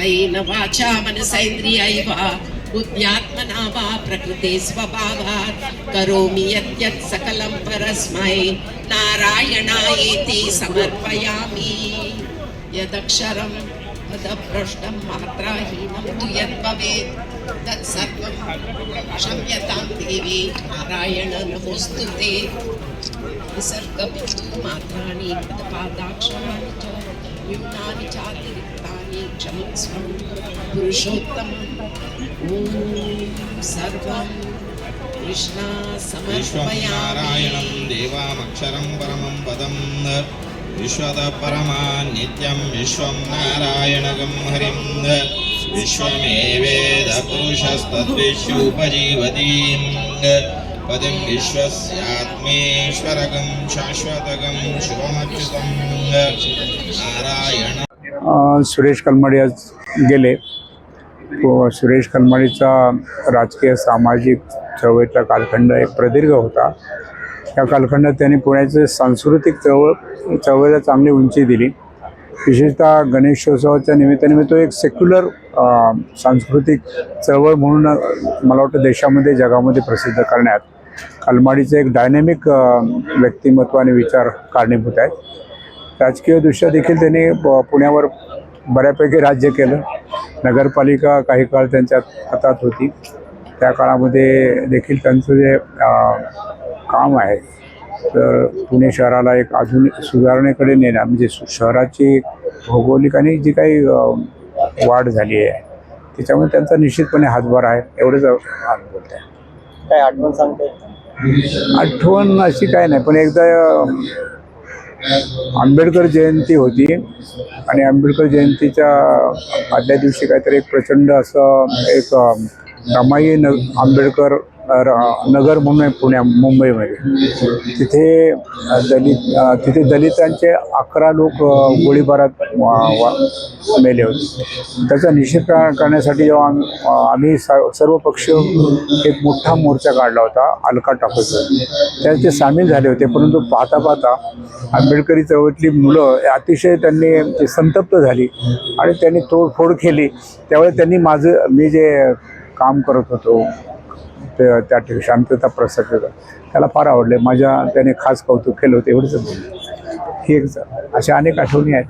कायेन वाचा मनसेन्द्रियैः वा बुद्ध्यात्मना वा प्रकृते स्वभावात् करोमि यत् सकलं परस्मै नारायणायेति समर्पयामि। यदक्षरं पदभ्रष्टं मात्राहीनं तु यद्भवेत् तत्सर्वं क्षम्यतां देवी नारायण नमोऽस्तुते। विसर्गबिन्दु मात्राणि पदपादाक्षराणि च न्यूनानि चातिरिक्तानि क्षमस्व पुरुषोत्तम। सर्वं कृष्णा समर्पयामि। देवामक्षरं परमं पदं विश्वतः परमा नित्यं विश्वं नारायणगं हरिं विश्वमेवेद पुरुषस्तद्विश्वोपजीवतीं पदं विश्वस्यात्मेश्वरगं शाश्वतगं शुभमच्युतं नारायण। सुरेश कलमाडी आज गेले. सुरेश कलमाडीचा राजकीय सामाजिक चळवळीतला कालखंड एक प्रदीर्घ होता. या कालखंडात त्यांनी पुण्याचे सांस्कृतिक चळवळीला चांगली उंची दिली. विशेषतः गणेशोत्सवाच्या निमित्ताने तो एक सेक्युलर सांस्कृतिक चळवळ म्हणून मला वाटतं देशामध्ये जगामध्ये प्रसिद्ध करण्यात कलमाडीचे एक डायनॅमिक व्यक्तिमत्व आणि विचार कारणीभूत आहेत. राजकीयदृष्ट्या देखील त्यांनी पुण्यावर बऱ्यापैकी राज्य केलं. नगरपालिका काही काळ त्यांच्या हातात होती. त्या काळामध्ये देखील त्यांचं जे काम आहे तर पुणे शहराला एक आधुनिक सुधारणेकडे नेणार, म्हणजे शहराची भौगोलिक आणि जी काही वाढ झाली आहे त्याच्यामुळे त्यांचा निश्चितपणे हातभार आहे. एवढंच बोलत आहे. काय आठवण सांगते? आठवण अशी काय नाही, पण एकदा आंबेडकर जयंती होती आणि आंबेडकर जयंतीच्या आदल्या दिवशी काहीतरी एक प्रचंड असं एक रमाई आंबेडकर नगर म्हणून आहे मुंबईमध्ये. तिथे दलितांचे 11 लोक गोळीबारात मेले होते. त्याचा निषेध करण्यासाठी जेव्हा आम्ही सर्व पक्ष एक मोठा मोर्चा काढला होता अलका टाकूचा, त्यात ते सामील झाले होते. परंतु पाहता पाहता आंबेडकरी चळवळीतली मुलं अतिशय त्यांनी संतप्त झाली आणि त्यांनी तोडफोड केली. त्यावेळी त्यांनी मी जे काम करत होतो त्या ठिकाणी शांतता प्रसंग त्याला फार आवडले. त्याने खास कौतुक केलं होतं. एवढंच ही एक अशा अनेक आठवणी आहेत.